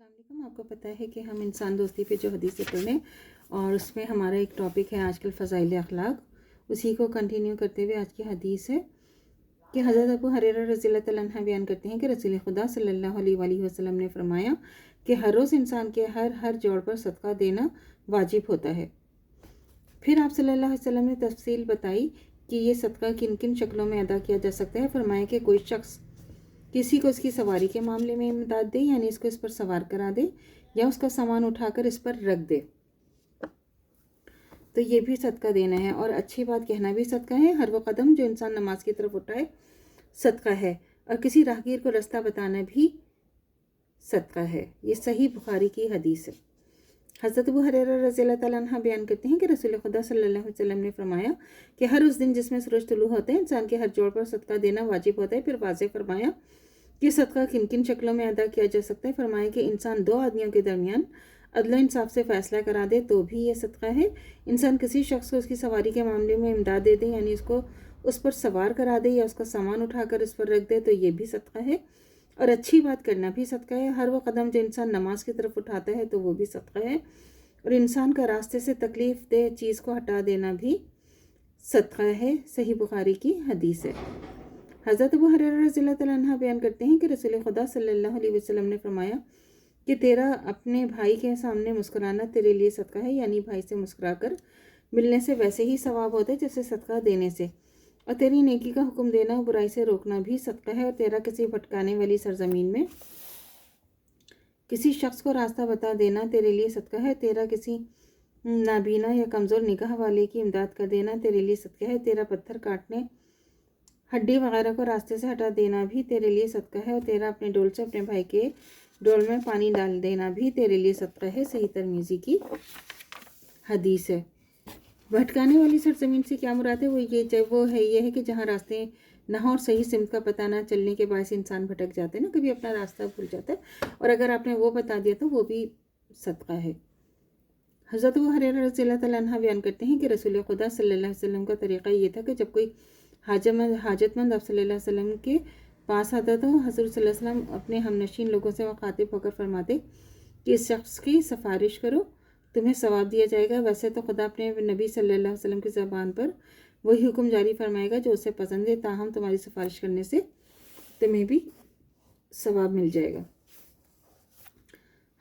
अस्सलाम वालेकुम। आपको पता है कि हम इंसान दोस्ती पे जो हदीसें पढ़ रहे हैं और उसमें हमारा एक टॉपिक है आजकल फ़ज़ाइल अखलाक। उसी को कंटिन्यू करते हुए आज की हदीस है कि हज़रत अबू हुरैरा रज़ियल्लाहु अन्हु बयान करते हैं कि रसूल खुदा सल्लल्लाहु अलैहि वसल्लम ने फरमाया कि हर रोज़ इंसान के हर जोड़ पर सदका देना वाजिब होता है। फिर आप सल्लल्लाहु अलैहि वसल्लम ने तफसील बताई कि ये सदका किन किन शक्लों में अदा किया जा सकता है। फरमाया कि कोई शख्स किसी को उसकी सवारी के मामले में इमदाद दे, यानी इसको इस पर सवार करा दे या उसका सामान उठाकर इस पर रख दे, तो ये भी सदका देना है। और अच्छी बात कहना भी सदका है। हर वो कदम जो इंसान नमाज की तरफ उठाए सदका है, और किसी राहगीर को रास्ता बताना भी सदका है। ये सही बुखारी की हदीस है। हज़रत अबू हुरैरा रज़ियल्लाहु ताला अन्हु बयान करते हैं कि रसूल खुदा सल्लल्लाहु अलैहि वसल्लम ने फरमाया कि हर उस दिन जिसमें सूरज तुलू होता है इंसान के हर जोड़ पर सदका देना वाजिब होता है। फिर वाज़े फरमाया कि सदका किन किन शक्लों में अदा किया जा सकता है। फरमाया कि इंसान दो आदमियों के दरमियान अदल इंसाफ से फ़ैसला करा दे तो भी ये सदका है। इंसान किसी शख्स को उसकी सवारी के मामले में इमदाद दे दे, यानी उसको उस पर सवार करा दे या उसका सामान उठाकर इस पर रख दे, तो ये भी सदका है। और अच्छी बात करना भी सदका है। हर वो कदम जो इंसान नमाज की तरफ उठाता है तो वो भी सदका है। और इंसान का रास्ते से तकलीफ़ दे चीज़ को हटा देना भी सदका है। सही बुखारी की हदीस है। हज़रत अबू हुरैरा रज़ियल्लाहु अन्हु बयान करते हैं कि रसूल खुदा सल्लल्लाहु अलैहि वसल्लम ने फरमाया कि तेरा अपने भाई के सामने मुस्कुराना तेरे लिए सदका है, यानी भाई से मुस्कुराकर मिलने से वैसे ही सवाब होता है जैसे सदका देने से। और तेरी नेकी का हुक्म देना और बुराई से रोकना भी सदका है। और तेरा किसी भटकाने वाली सरजमीन में किसी शख्स को रास्ता बता देना तेरे लिए सदका है। तेरा किसी नाबीना या कमज़ोर निगाह वाले की इमदाद कर देना तेरे लिए सदका है। तेरा पत्थर काटने, हड्डी वगैरह को रास्ते से हटा देना भी तेरे लिए सदका है। और तेरा अपने डोल से अपने भाई के डोल में पानी डाल देना भी तेरे लिए सदका है। सही तिरमिज़ी की हदीस है। भटकाने वाली सरजमीन से क्या मुराद है? ये है कि जहाँ रास्ते ना हो और सही सिमत का पता ना चलने के बायस इंसान भटक जाते हैं ना, कभी अपना रास्ता भूल जाता है, और अगर आपने वो बता दिया तो वो भी सदका है। हज़रत अबू हुरैरा रज़ियल्लाहु ताला अन्हु बयान करते हैं कि रसूल खुदा सल्लल्लाहु अलैहि वसल्लम का तरीक़ा ये था कि जब कोई हाजतमंद आप सल्लल्लाहु अलैहि वसल्लम के पास आता तो हज़रत सल्लल्लाहु अलैहि वसल्लम अपने हमनशीन लोगों से मुखातिब होकर फरमाते कि इस शख्स की सिफारिश करो, तुम्हें सवाब दिया जाएगा। वैसे तो खुदा अपने नबी सल्लल्लाहु अलैहि वसल्लम की ज़बान पर वही हुक्म जारी फरमाएगा जो उसे पसंद है, ताहम तुम्हारी सिफारिश करने से तुम्हें भी सवाब मिल जाएगा।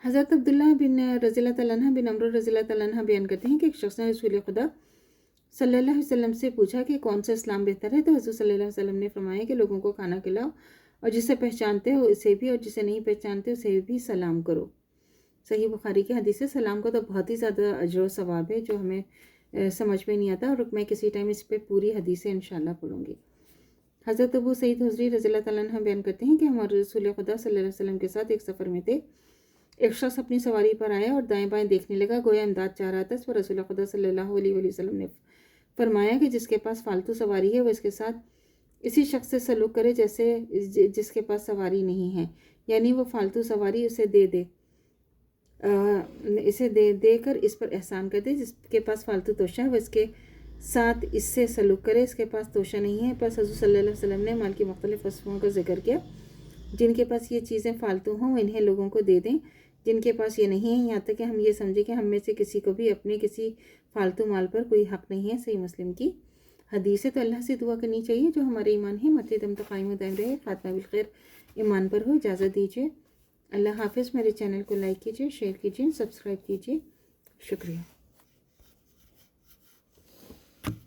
हज़रत अब्दुल्ला बिन रज़ियल्लाहु ताला अन्हु बिन अमर रज़ियल्लाहु ताला अन्हु बयान करते हैं कि एक शख्स ने रसूल खुदा सल्लल्लाहु अलैहि वसल्लम से पूछा कि कौन सा इस्लाम बेहतर है। तो हज़रत सल्लल्लाहु अलैहि वसल्लम ने फरमाया कि लोगों को खाना खिलाओ और जिसे पहचानते हो उसे भी, और जिसे नहीं पहचानते उसे भी सलाम करो। सही बुखारी की हदीस है। सलाम को तो बहुत ही ज़्यादा अजर व सवाब है जो हमें समझ में नहीं आता, और मैं किसी टाइम इस पर पूरी हदीसें इंशाल्लाह पढ़ूँगी। हज़रत अबू सईद हुज़री रज़ियल्लाहु ताला अन्हु बयान करते हैं कि हमारे रसूल खुदा सल्लल्लाहु अलैहि वसल्लम के साथ एक सफ़र में थे। एक शख्स अपनी सवारी पर आया और दाएं बाएं देखने लगा, गोया इमदाद चाह रहा था। इस पर रसूल खुदा सल्लल्लाहु अलैहि वसल्लम ने फरमाया कि जिसके पास फालतू सवारी है वो इसके साथ इसी शख्स से सलूक करे जैसे जिसके पास सवारी नहीं है, यानी वो फालतू सवारी उसे देकर इस पर एहसान कर दे। जिसके पास फालतू तोशा है वो इसके साथ इससे सलूक करे, इसके पास तोशा नहीं है। बस हज़रत सल्लल्लाहु अलैहि वसल्लम ने माल की मुख्तलिफ़ वस्तुओं का जिक्र किया। जिनके पास ये चीज़ें फालतू हों इन्हें लोगों को दे दें, जिनके पास ये नहीं है, यहाँ तक कि हम ये समझें कि हम में से किसी को भी अपने किसी फालतू माल पर कोई हक़ नहीं है। सही मुस्लिम की हदीस है। तो अल्लाह से दुआ करनी चाहिए जो हमारे ईमान है मरते दम तक कायम दायम रहे, खात्मा बिल खैर ईमान पर हो। इजाज़त दीजिए। अल्लाह हाफ़िज़। मेरे चैनल को लाइक कीजिए, शेयर कीजिए, सब्सक्राइब कीजिए। शुक्रिया।